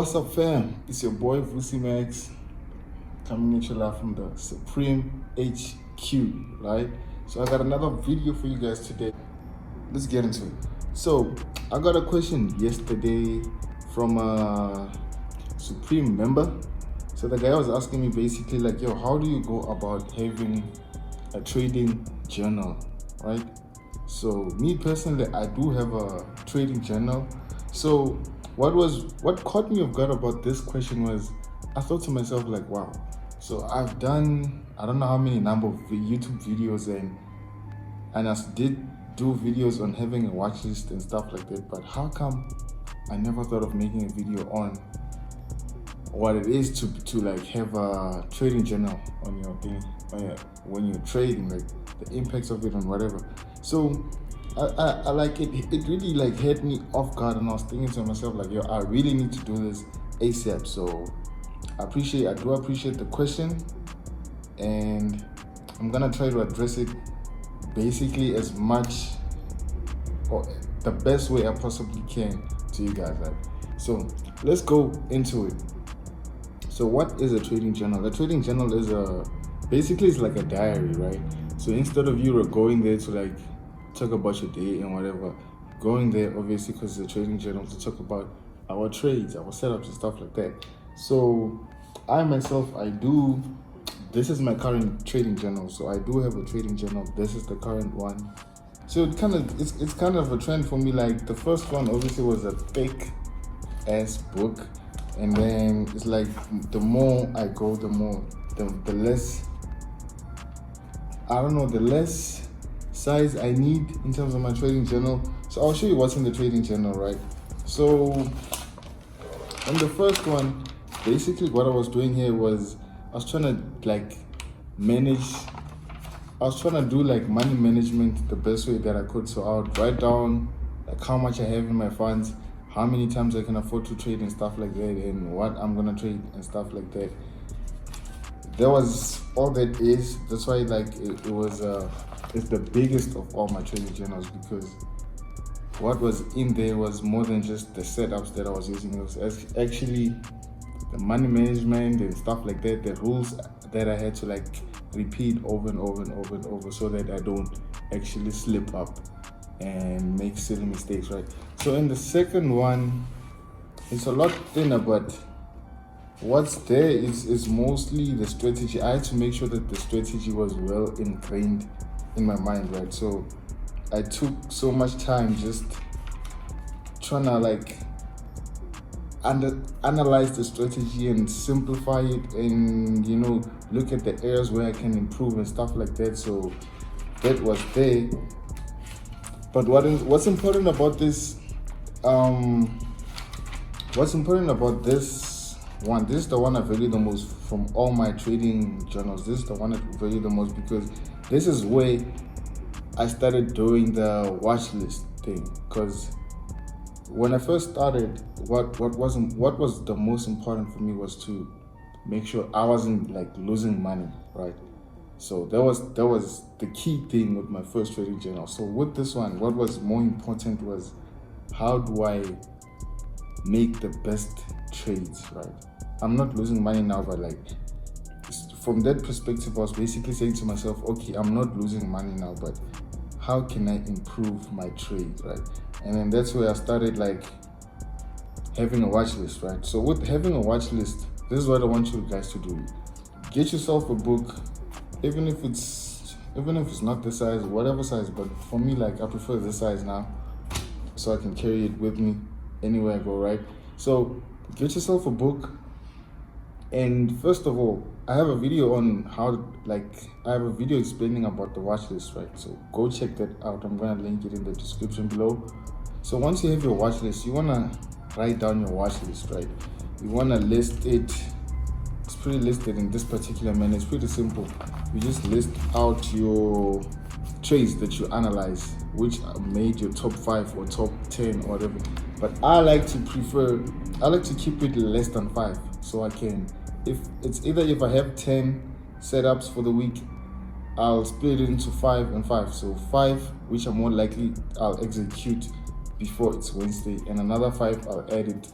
What's up, fam? It's your boy Vusi Max coming at you live from the Supreme HQ, right? So I got another video for you guys today. Let's get into it. So I got a question yesterday from a Supreme member. So the guy was asking me basically like, yo, how do you go about having a trading journal, right? So me personally, I do have a trading journal. So what caught me off guard about this question was, I thought to myself like, wow, so I've done, I don't know how many number of YouTube videos and I did do videos on having a watch list and stuff like that, but how come I never thought of making a video on what it is to like have a trading journal on your thing when you're trading, like the impacts of it and whatever. So I like it really like hit me off guard, and I was thinking to myself like, yo, I really need to do this ASAP. So I do appreciate the question, and I'm gonna try to address it basically as much or the best way I possibly can to you guys, right? So let's go into it. So what is a trading journal? A trading journal is basically it's like a diary, right? So instead of you going there to like talk about your day and whatever, going there obviously because it's a trading journal to talk about our trades, our setups and stuff like that. So I myself, this is my current trading journal. So I do have a trading journal. This is the current one. So it's kind of a trend for me. Like the first one obviously was a thick ass book, and then it's like the more I go, the less, I don't know, the less size I need in terms of my trading journal. So I'll show you what's in the trading journal, right? So on the first one, basically what I was doing here was I was trying to like do like money management the best way that I could. So I would write down like how much I have in my funds, how many times I can afford to trade and stuff like that, and what I'm gonna trade and stuff like that. That was all that is. That's why like it's the biggest of all my trading journals, because what was in there was more than just the setups that I was using. It was actually the money management and stuff like that, the rules that I had to like repeat over and over and over and over, so that I don't actually slip up and make silly mistakes, right? So in the second one, it's a lot thinner, but what's there is mostly the strategy. I had to make sure that the strategy was well ingrained in my mind, right? So I took so much time just trying to like analyze the strategy and simplify it, and look at the areas where I can improve and stuff like that. So that was there. But what's important about this one, this is the one I value the most from all my trading journals. This is the one I value the most because this is where I started doing the watch list thing. Because when I first started, what was the most important for me was to make sure I wasn't like losing money, right? So that was the key thing with my first trading journal. So with this one, what was more important was, how do I make the best trades, right? I'm not losing money now, but like from that perspective, I was basically saying to myself, okay, I'm not losing money now, but how can I improve my trade, right? And then that's where I started like having a watch list, right? So with having a watch list, this is what I want you guys to do. Get yourself a book, even if it's not this size, whatever size, but for me, like I prefer this size now, so I can carry it with me anywhere I go, right? So get yourself a book, and first of all, I have a video explaining about the watch list, right? So go check that out. I'm gonna link it in the description below. So once you have your watch list, you wanna write down your watch list, right? You wanna list it. It's pretty listed in this particular manner. It's pretty simple. You just list out your trades that you analyze, which made your top 5 or top 10 or whatever. But I like to keep it less than 5, so I can, if I have 10 setups for the week, I'll split it into 5 and 5. So 5, which are more likely I'll execute before it's Wednesday, and another 5 I'll add it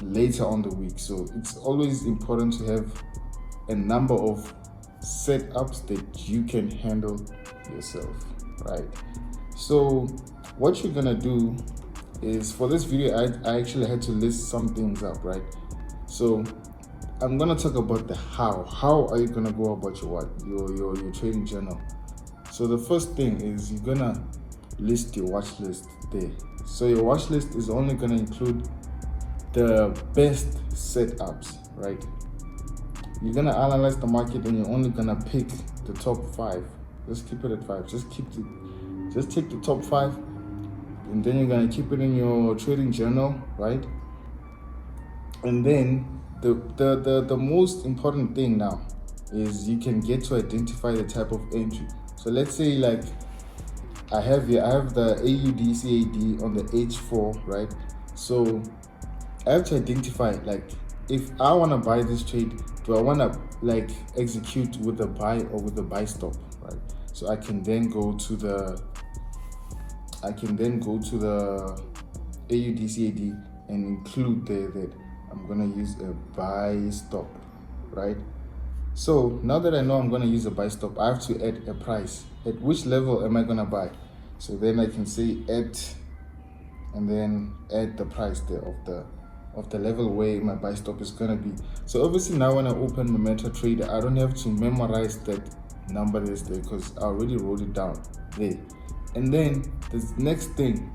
later on the week. So it's always important to have a number of setups that you can handle yourself, right? So what you're gonna do is, for this video, I actually had to list some things up, right? So I'm gonna talk about the how. How are you gonna go about your trading journal? So the first thing is you're gonna list your watch list there. So your watch list is only gonna include the best setups, right? You're gonna analyze the market and you're only gonna pick the top 5. Just keep it at 5. Just take the top 5, and then you're gonna keep it in your trading journal, right? And then the most important thing now is you can get to identify the type of entry. So let's say, like, I have the AUDCAD on the H4, right? So I have to identify, like, if I want to buy this trade, do I want to like execute with a buy or with a buy stop, right? So I can then go to the AUDCAD and include there that I'm gonna use a buy stop, right? So now that I know I'm gonna use a buy stop, I have to add a price. At which level am I gonna buy? So then I can say add, and then add the price there of the level where my buy stop is gonna be. So obviously now when I open my MetaTrader, I don't have to memorize that number that's there because I already wrote it down there. And then the next thing,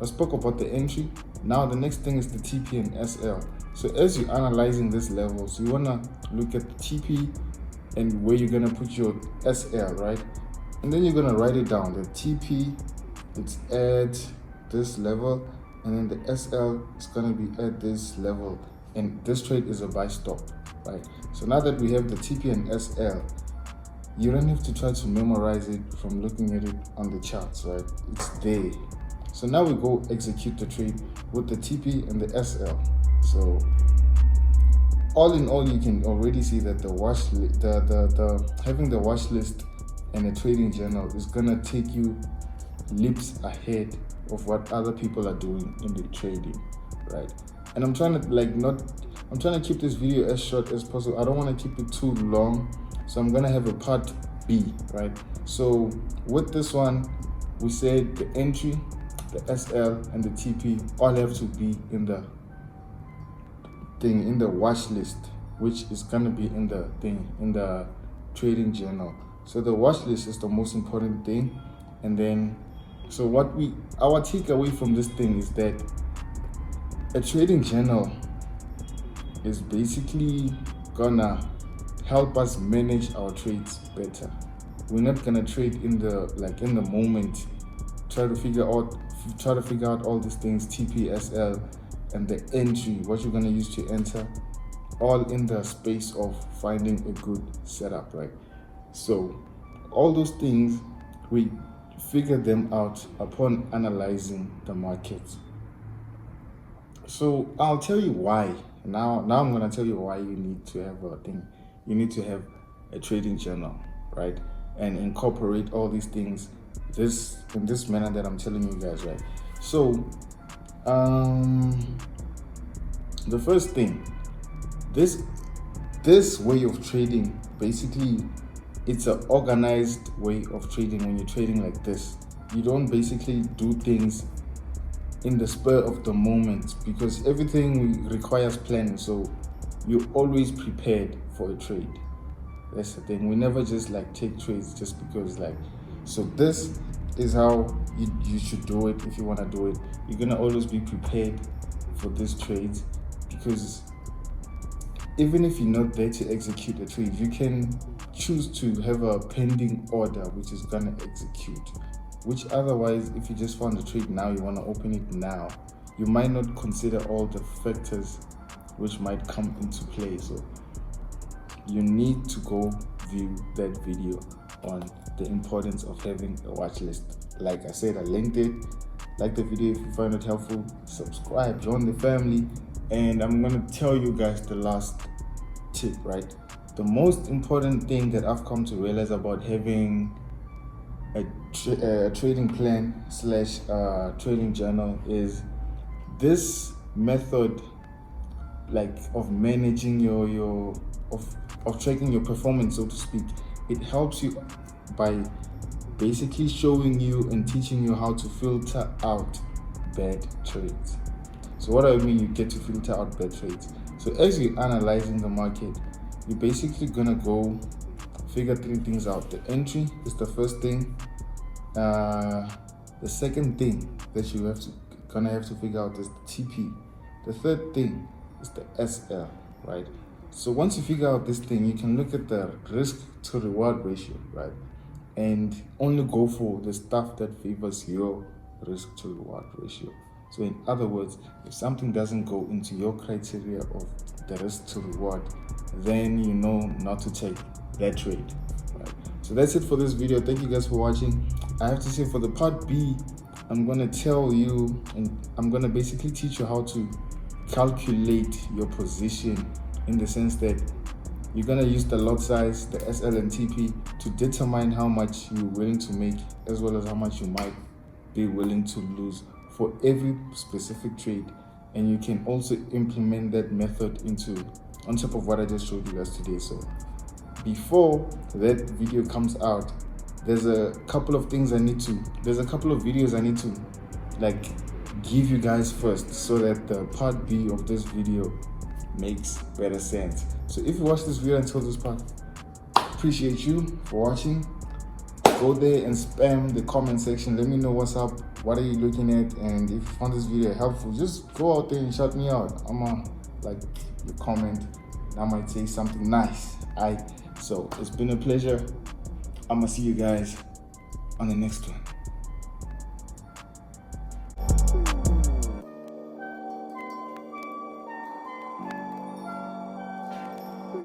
I spoke about the entry. Now the next thing is the TP and SL. So as you're analyzing this level, so you wanna look at the TP and where you're gonna put your SL, right? And then you're gonna write it down. The TP, it's at this level, and then the SL is gonna be at this level, and this trade is a buy stop, right? So now that we have the TP and SL, you don't have to try to memorize it from looking at it on the charts, right? It's there. So now we go execute the trade with the TP and the SL. So all in all, you can already see that the having the watch list and a trading journal is gonna take you leaps ahead of what other people are doing in the trading, right? And I'm trying to keep this video as short as possible. I don't want to keep it too long, so I'm gonna have a part B, right? So with this one, we said the entry, the SL, and the TP all have to be in the watch list, which is gonna be in the trading journal. So the watch list is the most important thing. And then, so our takeaway from this thing is that a trading journal is basically gonna help us manage our trades better. We're not gonna trade in the moment, try to figure out all these things, TP, SL, and the entry, what you're gonna use to enter, all in the space of finding a good setup, right? So all those things, we figure them out upon analyzing the market. So I'll tell you why. Now I'm gonna tell you why you need to have you need to have a trading journal, right? And incorporate all these things in this manner that I'm telling you guys, right? So the first thing, this way of trading, basically it's an organized way of trading. When you're trading like this, you don't basically do things in the spur of the moment, because everything requires planning. So you're always prepared for a trade. That's the thing. We never just take trades just because so this is how you should do it. If you want to do it, you're gonna always be prepared for these trades, because even if you're not there to execute a trade, you can choose to have a pending order which is gonna execute, which otherwise, if you just found a trade now, you want to open it now, you might not consider all the factors which might come into play. So you need to go view that video on the importance of having a watch list. Like I said, I linked it. Like the video if you find it helpful, subscribe, join the family. And I'm gonna tell you guys the last tip, right? The most important thing that I've come to realize about having a trading plan / trading journal is this method like of managing your of tracking your performance, so to speak. It helps you by basically showing you and teaching you how to filter out bad trades. So what do I mean you get to filter out bad trades? So as you're analyzing the market, you're basically gonna go figure 3 things out. The entry is the first thing. The second thing that you gonna have to figure out is the TP. The third thing is the SL, right? So once you figure out this thing, you can look at the risk to reward ratio, right? And only go for the stuff that favors your risk to reward ratio. So in other words, if something doesn't go into your criteria of the risk to reward, then you know not to take that trade, right? So that's it for this video. Thank you guys for watching. I have to say, for the part B, I'm gonna tell you, and I'm gonna basically teach you how to calculate your position, in the sense that you're gonna use the lot size, the SL and TP, to determine how much you're willing to make, as well as how much you might be willing to lose for every specific trade. And you can also implement that method on top of what I just showed you guys today. So before that video comes out, there's a couple of videos I need to like give you guys first, so that the part B of this video makes better sense. So if you watch this video until this part, appreciate you for watching. Go there and spam the comment section. Let me know what's up, what are you looking at, and if you found this video helpful, just go out there and shout me out. I'ma like your comment, and I might say something nice. So it's been a pleasure. I'ma see you guys on the next one.